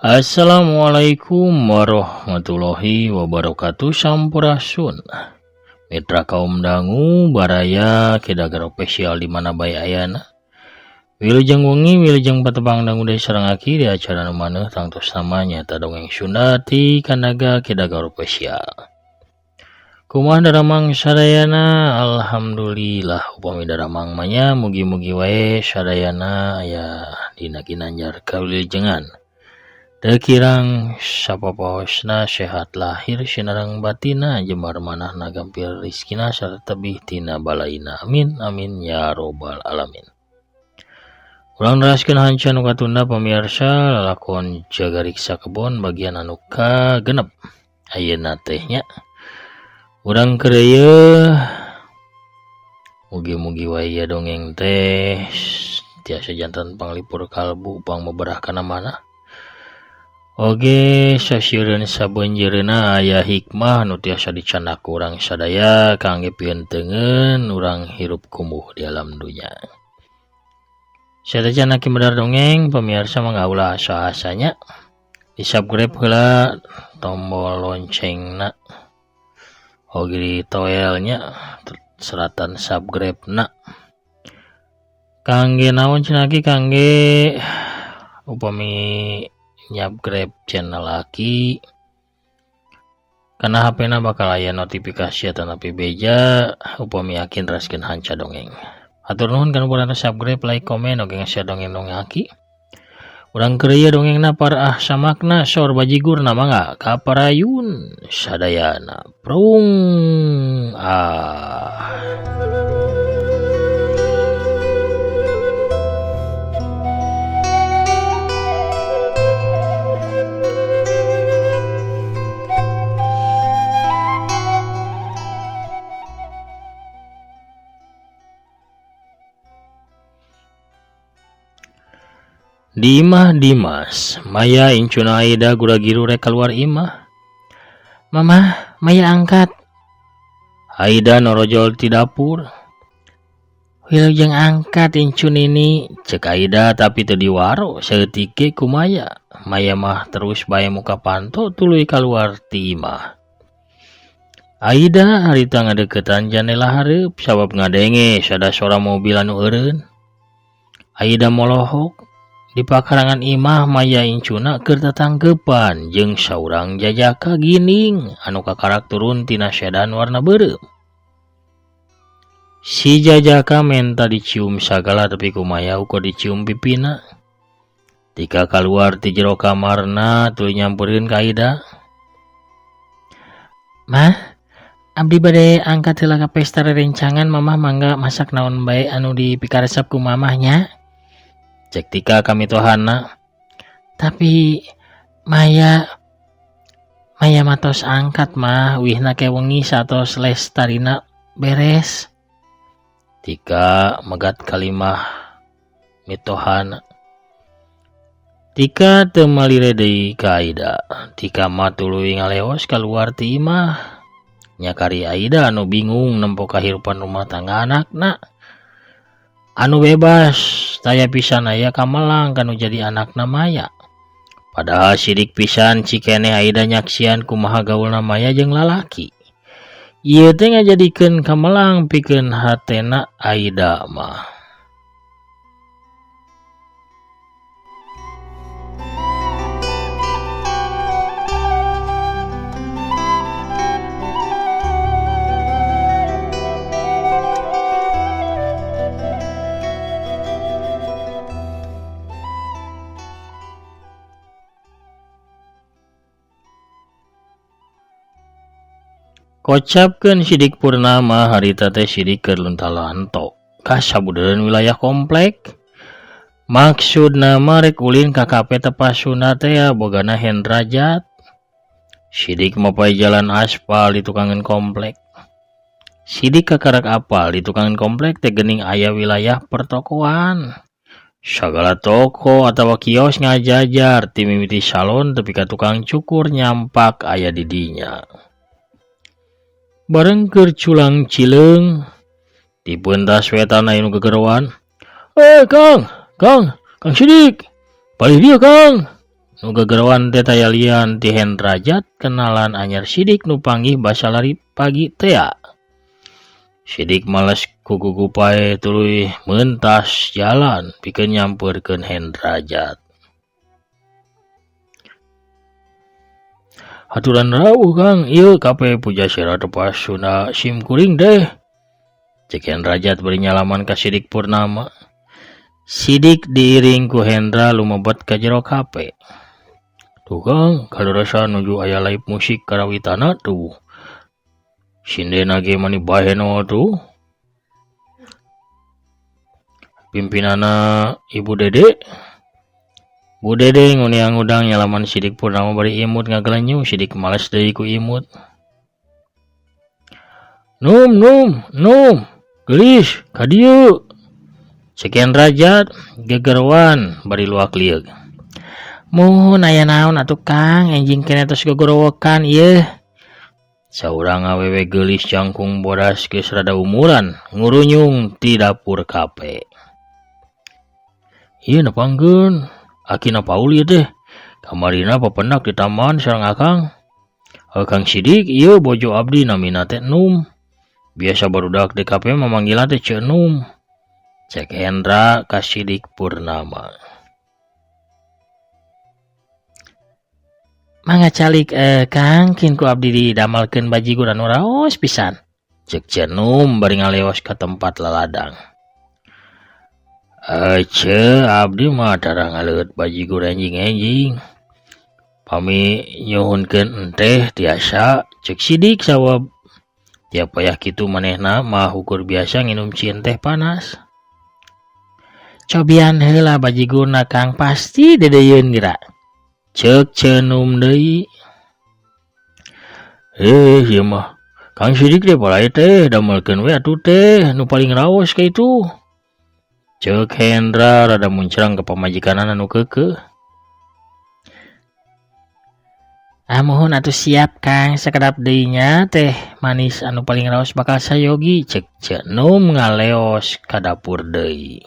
Assalamualaikum warahmatullahi wabarakatuh. Sampurasun mitra kaum dangu baraya kedagaro spesial di mana bae ayana. Wilujeng wengi wilujeng patebang dangu deui sarengaki di acara nu maneuh tangtos namanya ta dongeng Sunda ti Kanaga kedagaro spesial. Kumaha daramang sadayana? Alhamdulillah upami daramang manya mugi-mugi wae sadayana aya dina ginanjar kawilujengan. Teu kirang sapoposna sehat lahir sinareng batina jembar manahna gampil rizkina sarta tebih tina balaina. Amin amin ya robbal alamin. Ulang neraskeun hanca nu katunda pamirsa lalakon jaga riksa kebon bagian anu kagenep ayeuna teh nya. Urang keureuy mugi-mugi wae ya dongeng teh tiasa janten panglipur kalbu pang meberah kana mana. Oge sasieun sabeunjeureuna aya hikmah nu tiasa dicandak urang sadaya kangge pieunteugeun urang hirup kumuh di alam dunya. Satejan aki medar dongeng pamirsa mangga ulah asa-asanya di-subscribe heula tombol loncengna. Oge di toelnya seratan subscribe na. Kangge naon cenah aki kangge upami nyabgrab channel aki karena HP na bakal aya notifikasi atau napi beja upami aki neraskeun hanca dongeng. Hatur nuhun kana urang subscribe, like, komen oge nge-share dongeng-dongeng aki. Urang keureuy dongengna parah samakna sor bajigurna mangga kaparayun sadayana. Prung Di imah Dimas, Maya incuna Aida gura-giru rek keluar imah. Mama, Maya angkat. Aida norojol ti dapur. Wilujeng angkat incun ini, cek Aida tapi teu diwaro saeutik ku Maya. Maya mah terus bae muka panto tuluy keluar ti imah. Aida harita ngadeuketan jendela hareup sabab ngadenge sada sora mobil anu eureun. Aida molohok di pakarangan imah Maya incuna keur tatangkepan jeung saurang jajaka gining anu kakarak turun tina sedan warna beureum. Si jajaka menta dicium sagala tapi ku Maya ukur dicium pipina. Tika kaluar ti jero kamarna tuluy nyampeurkeun ka Aida. Mah, abdi bade angkat heula ka pesta rerencangan mamah mangga masak naon bae anu dipikaresep ku mamahnya. Cek tika kami tohana. Tapi Maya matos angkat mah wihna ke wengi satos lestarina beres. Tika megat kalimah mitohana. Tika teu malire deui ka Aida. Tika mah tuluy ngaleos kaluar ti imah. Nyakari Aida anu bingung nempo kahirupan rumah tangga anakna. Anu bebas taya pisan aya kamelang kanu jadi anakna Maya. Padahal sidik pisan cikene Aida nyaksian kumaha gaulna Maya jeung lalaki. Ieu teh ngajadikeun kamelang pikeun hatena Aida mah. Kocapkeun sidik purnama harita teh sidik keur luntalanto ka sabudeureun wilayah komplek. Maksudna mah rek ulin ka kape tepasuna teh bogana hendrajat. Sidik mopai jalan aspal di tukangan komplek. Sidik kakarak apal di tukangan komplek teh geuning aya wilayah pertokoan. Sagala toko atawa kios ngajajar ti mimiti salon tepi ka tukang cukur nyampak aya di dinya. Bareng keur culang cileung di pentas wetan anu gegerowan. Kang Sidik, balik dia Kang. Nu gegerwan teh taya lian ti Hendrajat kenalan anyar sidik nu panggih basa lari pagi tea. Sidik males kugugu pae tuluy mentas jalan pikeun nyampeurkeun Hendrajat. Haturan rawuh Kang, ieu kape Pujasera tepas suna sim kuring deh. Cek Hendrajat bari nyalaman ka Sidik Purnama. Sidik diiring ku Hendra lumebet ka jero kape. Tuh Kang, kalurasa nuju aya live musik karawitana tuh. Sindena ge mani baheno tuh. Pimpinana Ibu Dede. Bu Dede nguniang udang nyalaman Sidik Purnama bari imut ngagelenyu. Sidik males deui ku imut. Num, gelis ka dieu. Cek Hendrajat gegerwan bari luak lieg. Muhun aya naon atuh Kang, enjing kene tos gogorowokan ieu. Saurang awewe geulis jangkung bodas geus rada umuran, ngurunyung ti dapur kape. Ieu napangkeun, akina Paul ieu teh. Kamarina papendak di taman sareng Akang. Kang Sidik ieu bojo abdi namina teh Num. Biasa barudak di kape memanggilna teh Ceu Num. Cek Hendra ka Sidik Purnama. Mangga calik Kang, kin ku abdi didamalkeun bajigur anu raos pisan. Cek Ceu Num bari ngaleos ka tempat laladang. Ce abdi mah tara ngaleut bajigur enjing-enjing. Pami nyuhunkeun enteh tiasa, cek Sidik sawab. Tiap payah kitu manehna mah ukur biasa nginum cieun teh panas. Cobian heula bajigurna Kang, pasti dedeyeun geura. Cek Ceu Num deui. Ieu mah Kang Sidik teh balae teh damelkeun we atuh teh nu paling raos ka itu. Cek Hendra rada muncrang ka pamajikanana nu keukeuh. Muhun atuh siap Kang, sakedap deui nya teh manis anu paling raos bakal sayogi. Cek Ceu Num ngaleos ka dapur deui.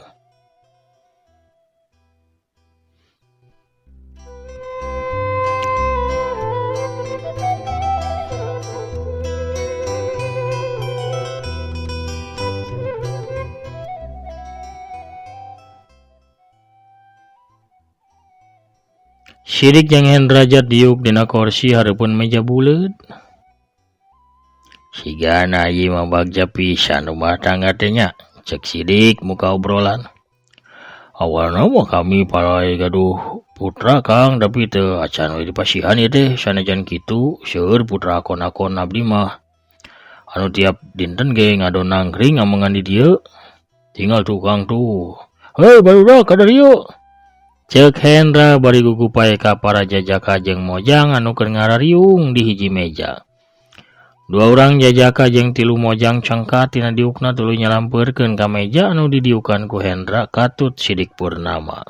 Sidik jeung Hendrajat diuk dina kursi hareupeun meja buleud. Sigana ieu mah bagja pisan rumah tangga teh nya, cek Sidik muka obrolan. Awalna mah kami palai gaduh putra Kang, tapi teu acan we dipasihan ieu teh. Sanajan kitu seueur putra akon-akon abdi mah anu tiap dinten ge ngadon nangkring ngamongan di dieu. Tinggal tukang tuh. Hei barudak kada dieu. Cek Hendra bari gugupae ka para jajaka jeung mojang anu keur ngarariung di hiji meja. Dua urang jajaka jeung 3 mojang cangkat tina diukna tuluy nyalampeurkeun ka meja anu didiukan ku Hendra katut Sidik Purnama.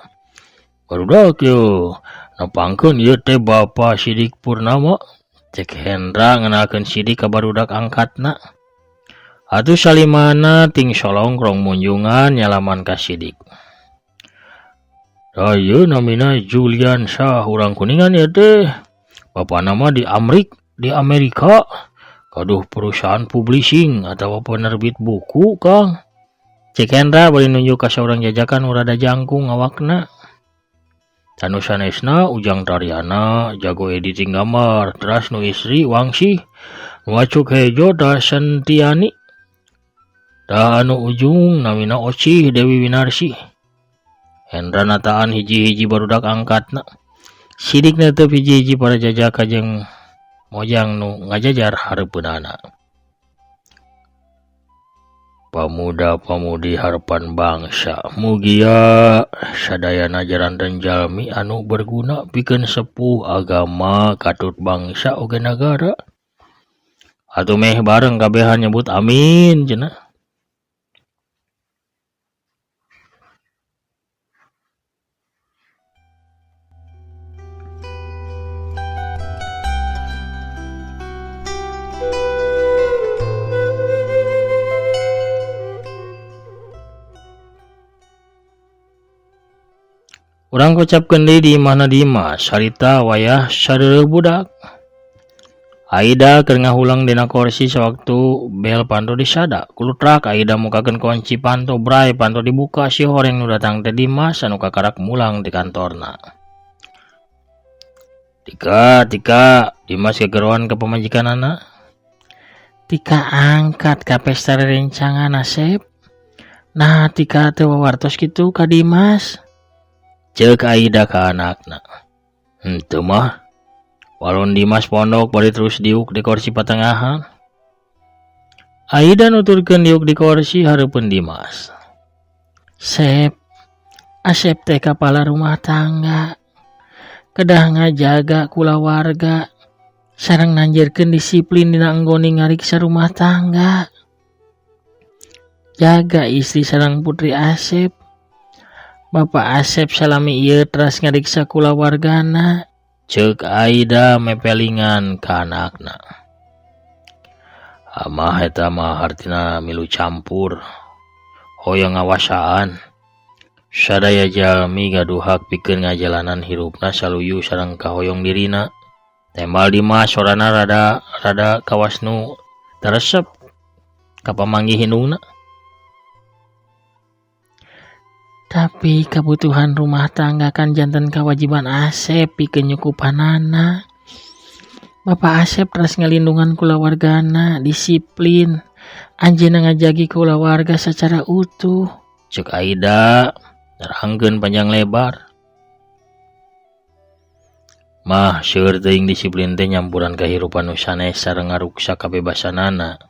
Barudak yeuh, napangkeun ieu teh Bapa Sidik Purnama. Cek Hendra ngenalkeun Sidik ka barudak angkatna. Atuh salimana ting solong krong munjungan nyalaman ka Sidik. Ieu namina Julian Shah, urang kuningan ya teh. Bapa nama di Amerika. Kaduh perusahaan publishing atau penerbit buku Kang. Cek Hendra bari nunjuk ka saurang jajakan urada jangkung awakna. Tanu sanesna Ujang Tariana jago editing gambar, teras nu istri Wangsi, nu acuk hejo da Sentiani. Da anu ujung namina Oci Dewi Winarsi. Hendra nataan hiji-hiji barudak angkatna. Sidik netep hiji-hiji para jajaka jeung mojang nu ngajajar hareupeunana. Pamuda-pamudi harapan bangsa, mugia sadayana jaranten jalmi anu berguna pikeun sepuh agama katut bangsa oge nagara. Atuh meh bareng kabehan nyebut amin cenah. Urang kocapkeun deui di mana Dimas harita wayah sareureuh budak. Aida keur ngahulang dina kursi sewaktu bel panto disada. Kulutrak Aida mukakeun kunci panto bray panto dibuka si horeng nu datang teh Dimas anu kakarak mulang di kantorna. Tika, Dimas kegeruan ke pemajikanana. Tika angkat ka pesta rerencangan Asep. Nah, Tika teh wawartos kitu ka Dimas. Ceuk Aida ka anakna. Henteu mah. Walon Dimas pondok bari terus diuk di kursi patengahan. Aida nuturkeun diuk di kursi hareupeun Dimas. Sep, Asep teh kepala rumah tangga. Kedah ngajaga kulawarga. Sareng nanjerkeun disiplin dina anggoni ngariksa rumah tangga. Jaga istri sareng putri Asep. Bapak Asep salami ieu teras ngariksa kulawargana. Ceuk Aida mepelingan ka anakna. Amah eta mah hartina milu campur. Hoyong ngawasaan. Sadaya jalmi gaduhak pikeun ngajalanan hirupna saluyu sareng kahoyong dirina. Tembal Dimas sorana rada kawas nu teresep ka pamanggih indungna. Tapi kebutuhan rumah tangga kan janten kewajiban Asep pikeun nyukupanana. Bapak Asep terus ngelindungan kulawargana, disiplin, anjeunna ngajagi kulawarga secara utuh. Ceuk Aida nerangkeun panjang lebar. Mah seueur teuing disiplin teh nyampuran kahirupan nu sanes sareng ngaruksa kabebasanana.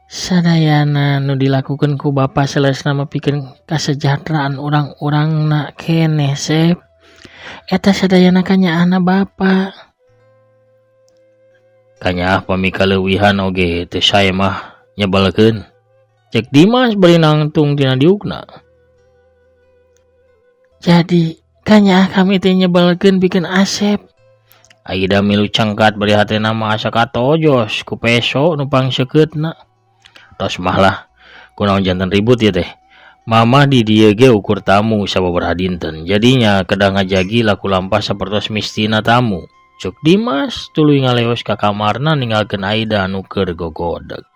Sadayana nu dilakukan ku Bapa selesna mapikeun kasejahteraan urang-urangna keneh Sep. Eta sadayana kanyaana Bapa. Kanyaah pamikaleuwihan oge teu sae mah nyebelkeun. Cek Dimas bari nangtung tina diukna. Jadi kanyaah kami teh nyebelkeun pikeun Asep. Aida milu cangkat bari hatena mah asa katojos ku peso nu pangseukeutna. Tos mah lah, kunaon janten ribut ya teh. Mama di dieu ge ukur tamu sababaraha dinten. Jadinya kedah ngajagi laku lampah sapertos mistina tamu. Cuk Dimas tuluy ngaleos ka kamarna ninggalkeun Aida anu keur gogodeg.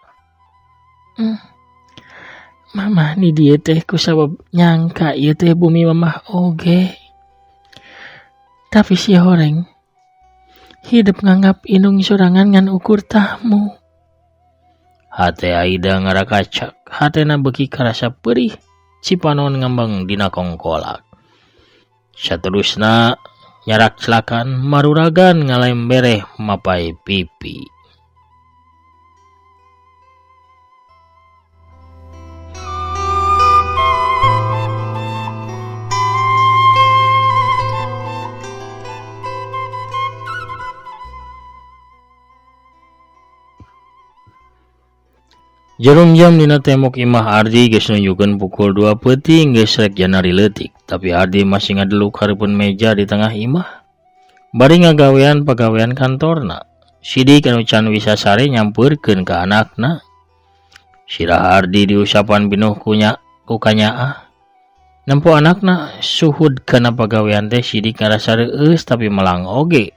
Mama di dieu teh kusabab nyangka ieu teh bumi mamah oge. Tapi si horeng hidup nganggap indung sorangan ngan ukur tamu. Hate Aida ngarakacak, hatena beuki karasa perih, cipanon ngambang dina kongkolak. Saterusna nyarak celakan maruragan ngalaem bereh mapai pipi. Jarum jam dina tembok imah Ardi geus nunjukkeun pukul 2 peuting geus rek janari leutik, tapi Ardi masih ngadeluk hareupeun meja di tengah imah. Bari ngagawean pagawean kantorna. Sidik anu can wisasare nyampeurkeun ka anakna. Sirah Ardi diusapan binuh ku kanyaah. Nempo anakna suhud kana pagawean teh sidik ngarasa reueus tapi melang oge.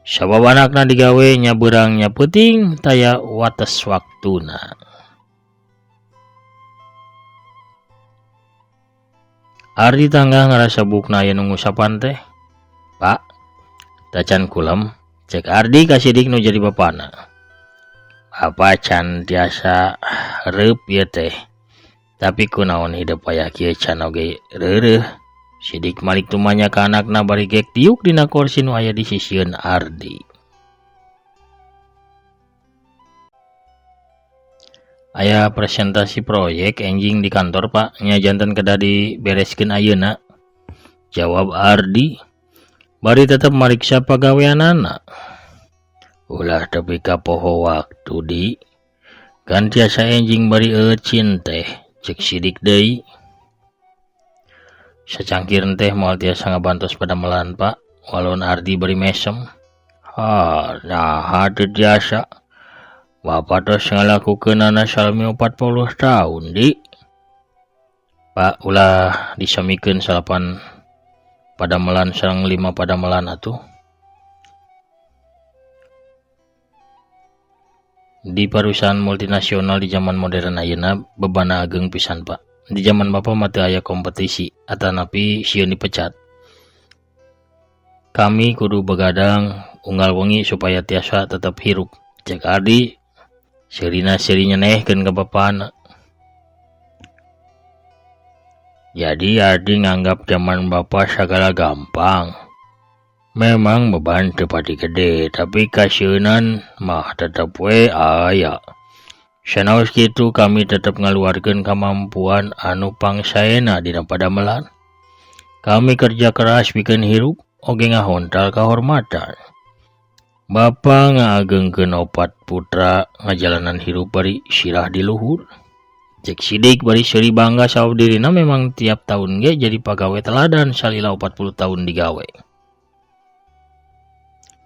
Sabab anakna digawe nya beurang nya peuting taya wates waktuna. Ardi tangga ngarasa bukna aya nu ngusapan teh. Pak, tacan kulem, cek Ardi ka sidik nu jadi bapana. Apa can tiasa reup ieu teh. Tapi kunaon hidup aya kieu can oge reureuh. Sidik malik tumanya ka anakna bari gek diuk dina kursi nu aya di sisieun Ardi. Aya presentasi proyek enjing di kantor Pak, nya janten kedah dibereskeun ayeuna. Jawab Ardi. Bari tetep mariksa pagaweanana. Ulah tepi ka poho waktu di. Kan tiasa enjing bari eucin teh, cek sidik deui. Sacangkir teh moal tiasa ngabantos padamelan Pak, walon Ardi bari mesem. Nah teu tiasa. Bapak tos ngalakukeunana salmi 40 tahun di. Pak ulah disamikeun salapan padamelan sareng 5 padamelan atuh. Di perusahaan multinasional di zaman modern ayeuna bebana ageng pisan Pak. Di zaman Bapak mah teu aya kompetisi atanapi sieun dipecat. Kami kudu begadang unggal wengi supaya tiasa tetap hirup. Cek Ardi serina-serinya nehkeun ka bapana. Jadi Ardi nganggap zaman Bapak sagala gampang. Memang beban teu pati gede, tapi kasieun mah tetep we aya. Sanaos kitu kami tetep ngaluarkeun kemampuan anu pangsaena dina padamelan. Kami kerja keras pikeun hirup oge ngahontal kahormatan. Bapa ngagengkeun 4 putra ngajalanan hirup bari sirah di luhur. Cek sidik bari seuri bangga sabab dirina memang tiap tahun ge jadi pagawe teladan salila 40 tahun digawe.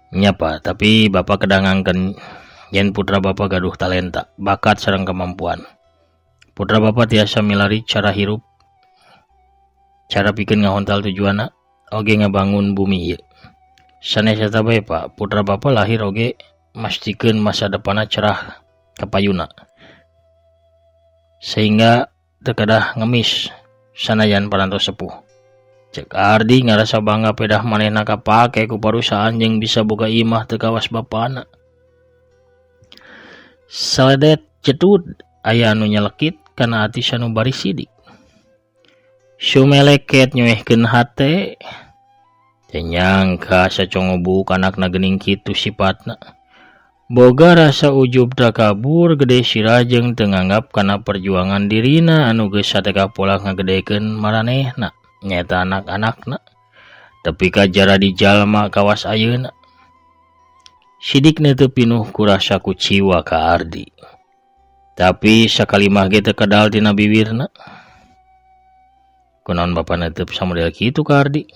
Nya Pak, tapi Bapak kedangangkeun yen putra Bapak gaduh talenta, bakat sareng kemampuan. Putra Bapak tiasa milari cara hirup, cara pikeun ngahontal tujuanna, oge ngabangun bumi ieu. Sanes eta bae Pak, putra Bapak lahir oge mastikeun masa depanna cerah kapayuna. Sehingga teu kedah ngemis sanajan parantos sepuh. Cek Ardi ngarasa bangga pedah manehna kapake ku perusahaan jeung bisa boga imah teu kawas bapana. Saledet cetut aya anu nyelekit kana ati sanubari sidik. Sumeleket nyoehkeun hate. Teu nyangka sacongobuk anakna geuning kitu sifatna. Boga rasa ujub takabur gede sirah jeung teu nganggap kana perjuangan dirina anu geus sateka pola ngagedekeun maranehna. Nyata anak-anakna tapi kajara di jalma kawas ayeuna. Sidikna teu pinuh ku rasa kuciwa ka Ardi. Tapi sakalimah ge teu kadal tina bibirna. Kunaon bapana teu samodel kitu ka Ardi.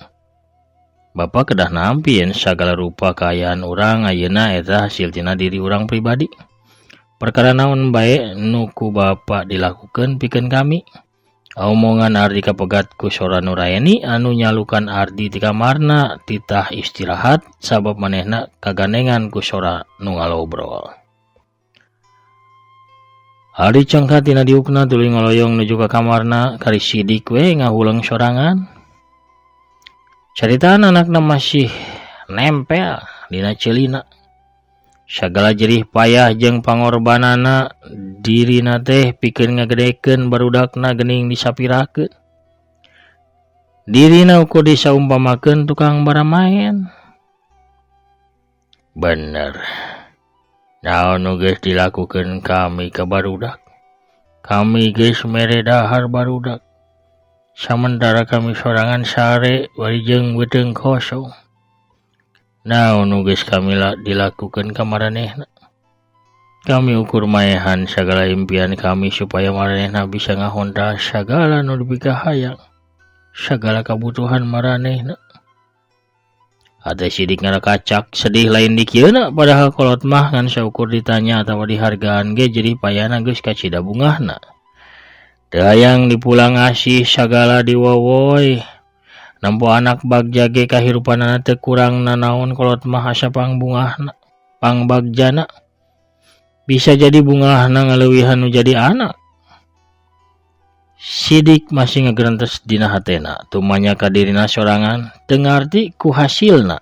Bapak kedah nampi yen sagala rupa kaayaan urang ayeuna eta hasil tina diri urang pribadi. Perkara naon bae nu ku Bapak dilakukeun pikeun kami. Omongan Ardi kapegat ku Sora Nuraini anu nyalukan Ardi ti kamarna titah istirahat sabab manehna kagandengan ku Sora nu ngalobrol. Ardi cangkat tina diukna tuluy ngaloyong nuju ka kamarna kari sidik we ngahuleung sorangan. Caritaan anakna masih nempel dina ceulina. Sagala jerih payah jeung pangorbanana dirina teh pikeun ngagedekeun barudakna geuning disapirakeun. Dirina ukur disaumpamakeun tukang baramaen. Bener. Naon nu geus dilakukeun kami ka barudak. Kami geus mere dahar barudak. Sementara kami sorangan sare bari jeung beuteung kosong. Naon nu geus kami dilakukeun ka maranehna. Kami ukur maehan sagala impian kami supaya maranehna bisa ngahontal sagala nu dipikahayang, sagala kabutuhan maranehna. Ate sidik ngarakacak sedih lain dikieuna padahal kolot mah ngan saukur ditanya atawa dihargaan ge jadi payana geus kacida bungahna. Teu hayang dipulang asih sagala diwowoy. Nampo anak bagja ge kahirupanana teu kurang nanaon kolot mah asa pangbungahna, pangbagjana. Bisa jadi bungahna ngaleuwihan nu jadi anak. Sidik masih ngagerantes dina hatena, tumanya ka dirina sorangan teu ngarti ku hasilna.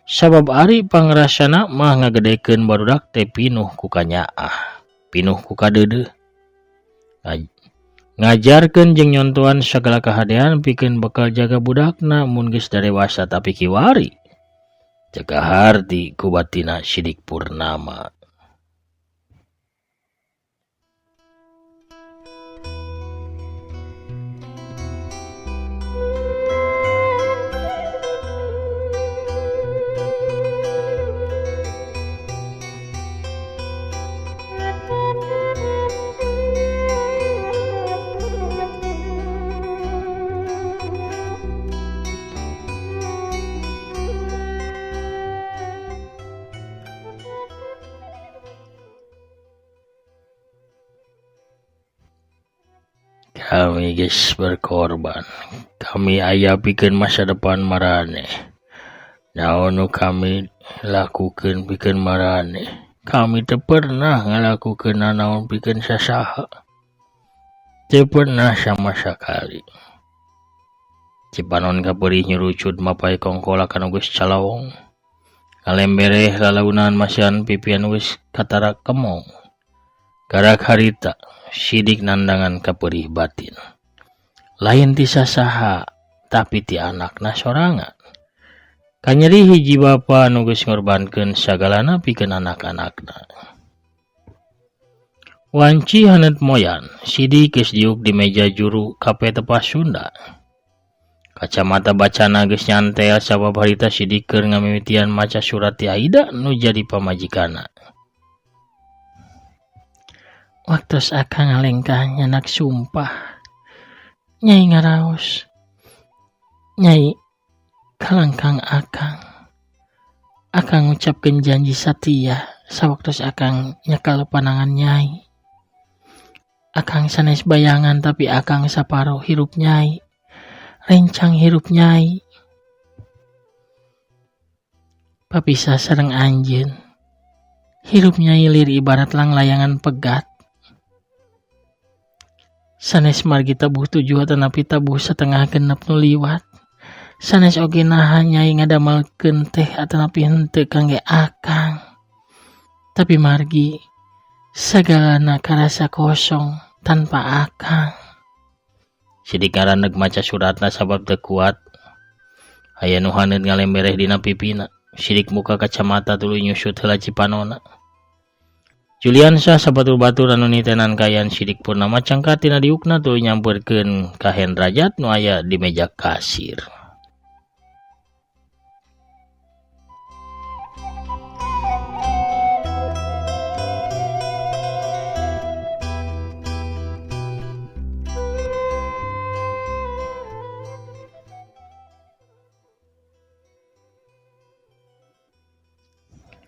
Sabab ari pangrasana mah ngagedekeun barudak teh pinuh ku kanyaah, pinuh ku kadeudeuh. Ngajarkeun jeung nyontohan sagala kahadean pikeun bekal jaga budakna mun geus dewasa tapi kiwari. Jaga harti ku batina Sidik Purnama. Kami geus berkorban. Kami aya pikeun masa depan marane. Naon nu kami lakukeun pikeun marane. Kami teu pernah ngalakukeun nanaon pikeun sasaha. Teu pernah sama sakali. Cipanon kapeurih nyurucud mapai kongkola kana geus calawong. Kalembereh lalaunan masian pipian geus katara kemong. Garak harita sidik nandangan kapeurih batin. Lain ti sasaha tapi ti anakna sorangan. Kanyeri hiji bapa anu geus ngorbankeun sagalana pikeun anak-anakna. Wanci haneut moyan, sidik geus diuk di meja juru kape tepas Sunda. Kacamata bacana geus nyantel sabab harita sidik keur ngamimitian maca surat ti Aida nu jadi pamajikanna. Waktos akang ngalengkah nyanak sumpah. Nyai ngaraos. Nyai kalangkang akang. Akang ngucapkeun janji satia sawaktos akang nyekal panangan nyai. Akang sanes bayangan tapi akang saparo hirup nyai. Rencang hirup nyai. Papisah sareng anjeun. Hirup nyai lir ibarat lang layangan pegat. Sanes margi tabuh tujuh tanapi tabuh setengah genep nu liwat. Sanes oge naha nyai ngadamelkeun teh atanapi henteu kangge akang. Tapi margi sagalana karasa kosong tanpa akang. Sidik ngaraneg maca suratna sabab teu kuat. Aya nu haneut ngalembereh dina pipina. Sidik muka kacamata tuluy nyusut heula Cipanonna. Juliansa sabatur-batur anu nitenan kayan sidik Purnama cangkat tina diukna tuluy nyampeurkeun ka Hendrajat nu aya di meja kasir.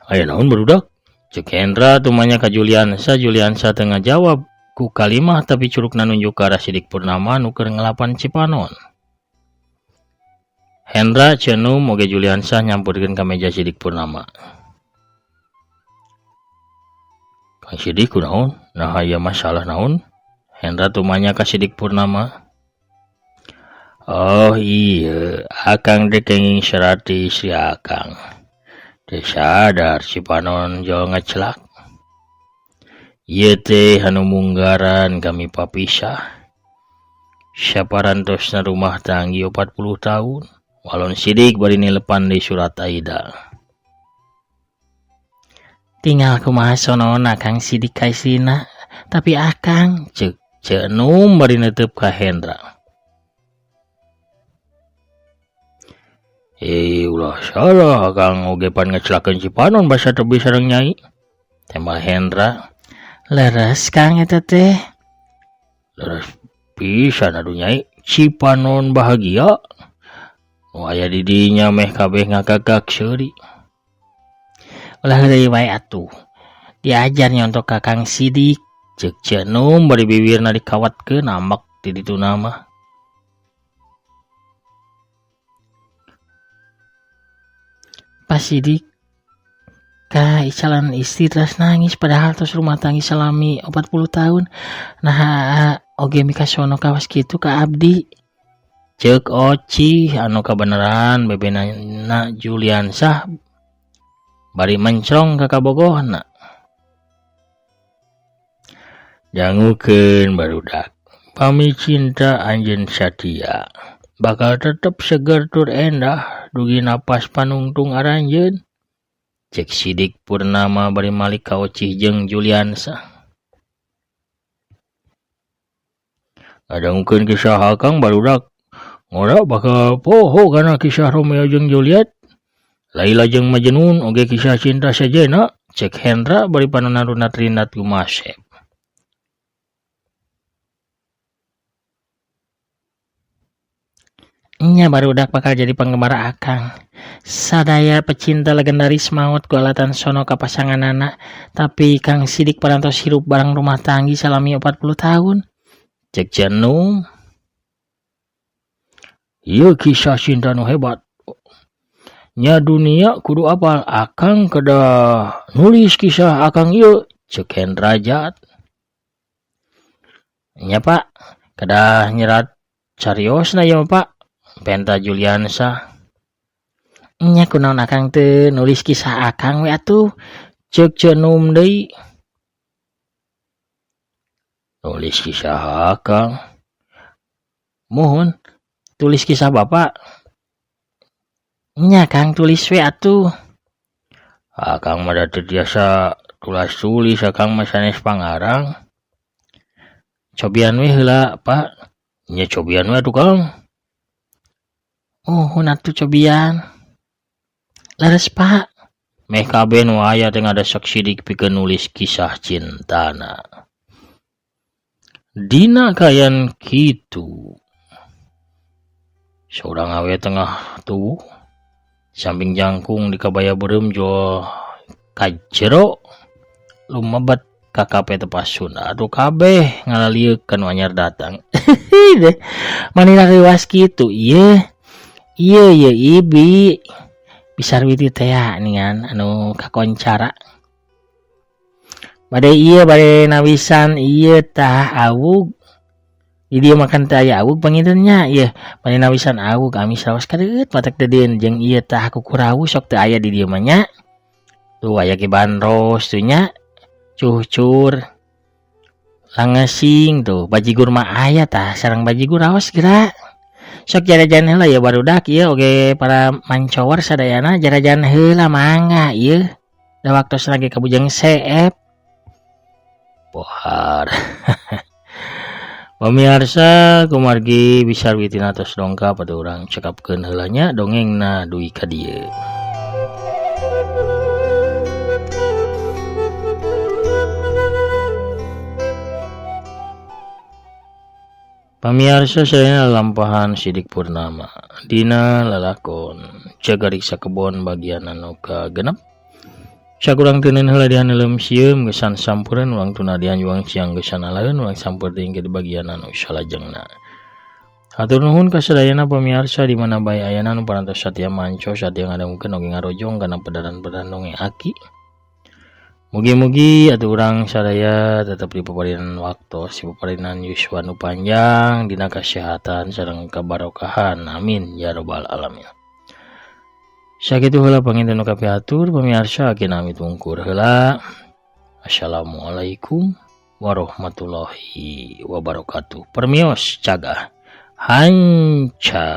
Aya naon barudak? Cek Hendra tumanya ka Juliansa. Juliansa tengah jawab ku kalimah tapi curugna nunjuk ke arah sidik Purnama nu keur ngelapan Cipanon. Hendra cenum oge Juliansa nyampurkeun ka meja sidik Purnama. Kang sidik kunaon? Nah aya masalah naon? Hendra tumanya ka sidik Purnama. Oh iya, akang teh kenging serati istri akang. Teh sadar Cipanon jol ngacelak. Ieu teh anu munggaran kami papisah. Saparantosna rumah tanggi 40 tahun. Walon sidik bari nilepan di surat Aida. Tinggal kumaha sonon akang sidik ka istrina. Tapi akang ceuk cenum bari neuteup ka Hendra. Ulah salah akang oge pan ngecelakeun Cipanon basa tebi sareng nyai. Tembak Hendra. Leres kang eta teh. Leres pisan atuh nyai. Cipanon bahagia. Nu aya di dinya meh kabeh ngagagak seuri. Ulah deui wae atuh. Diajar nyontok kakang sidik. Ceuk cenum bari bibirna dikawatkeun ambek di dituna mah. Pas sidik ka calon istri terus nangis padahal terus rumah tanggi salami 40 tahun. Nah oge mika sono kawas kitu ka abdi. Ceuk Oci anu kabeneran bebenana Juliansa bari mencrong ka kabogohna. Jangukeun barudak. Pami cinta anjeun satia. Bakal tetep seger tur endah dugi napas panungtung aranjeun. Cek sidik Purnama bari malik ka Ocih jeung Juliansa. Ngadangukeun kisah akang barudak. Ngora bakal poho kana kisah Romeo jeung Juliet. Laila jeung Majnun oge kisah cinta sajena. Cek Hendra bari pananarunat rinat kumasep. Nya barudak bakal jadi penggemar akang. Sadaya pecinta legendaris maut golatan sono ka pasanganana. Tapi Kang Sidik parantos hirup barang rumah tanggi salami 40 tahun. Cek Janum, ieu kisah cinta nu hebat. Nya dunia kudu apal akang kada nulis kisah akang ieu, cek Hendrajat. Nya Pak, kada nyerat cariosna ya Pak, Penta Juliansa. Nya kunaon akang teu nulis kisah akang we atuh, cek Janum deui. Nulis kisah akang. Mohon tulis kisah Bapak. Nya Kang tulis we atuh. Akang mah da teu tiasa tulis akang mah sanes pangarang. Cobian we heula Pak. Nya cobian we atuh Kang. Oh, atuh cobian. Leres Pak. Meh kabeh nu aya teh ngadasak sidik pikeun nulis kisah cintana. Dina kayan kitu. Saurang awe tengah tubuh. Samping jangkung di kabaya beureum jual kajero lumabat KKP Tepasun. Aduh kabeh ngalaliekeun anyar datang. Manila rewas kitu. Ieu Ibi. Bisarwiti teh ningan anu kakoncara. Bade nawisan ieu tah awug. Di dia makan teh aya awug pangideunnya ieu. Bade nawisan awug amis raos kadeut matak dedeun jeung ieu tah kukurawuh sok teu aya di dieu mah nya. Tuh aya ge bandros tuh nya. Cucur. Langesing tuh bajigur mah aya tah sareng bajigur raos geura. Sok jarajan heula ya barudak ieu oge para mancowar sadayana jarajan heula mangga ieu. Da waktos lagi kabujang seep. Pohar. Pemirsa kumargi Bisarwiti atos dongkap pada urang cekapkeun heula nya dongengna duwi ka dieu. Pamirsa saya lampahan Sidik Purnama dina lalakon Cagarik Sakebon bagian anu kagenep. Sakurang teuneun heula di haneuleuh sieum geus sampureun ulang tuna di anjuang siang geus sanalaeun ulang sampur teuing ke di bagian anu salajengna. Hatur nuhun ka sadayana pamirsa di mana bae ayana nu parantos satya manco satya ngadangukeun oge ngarojong kana pedaran-pedaran dongeng aki. Mugi-mugi atuh urang sadaya tetep dipaparinan waktos, dipaparinan yuswa nu panjang, dina kasehatan sareng kabarokahan. Amin ya rabbal alamin. Sakitu heula panginten nu kapiatur pamirsa akeun nami tungkur heula. Assalamualaikum warahmatullahi wabarakatuh. Permios cagah hanca.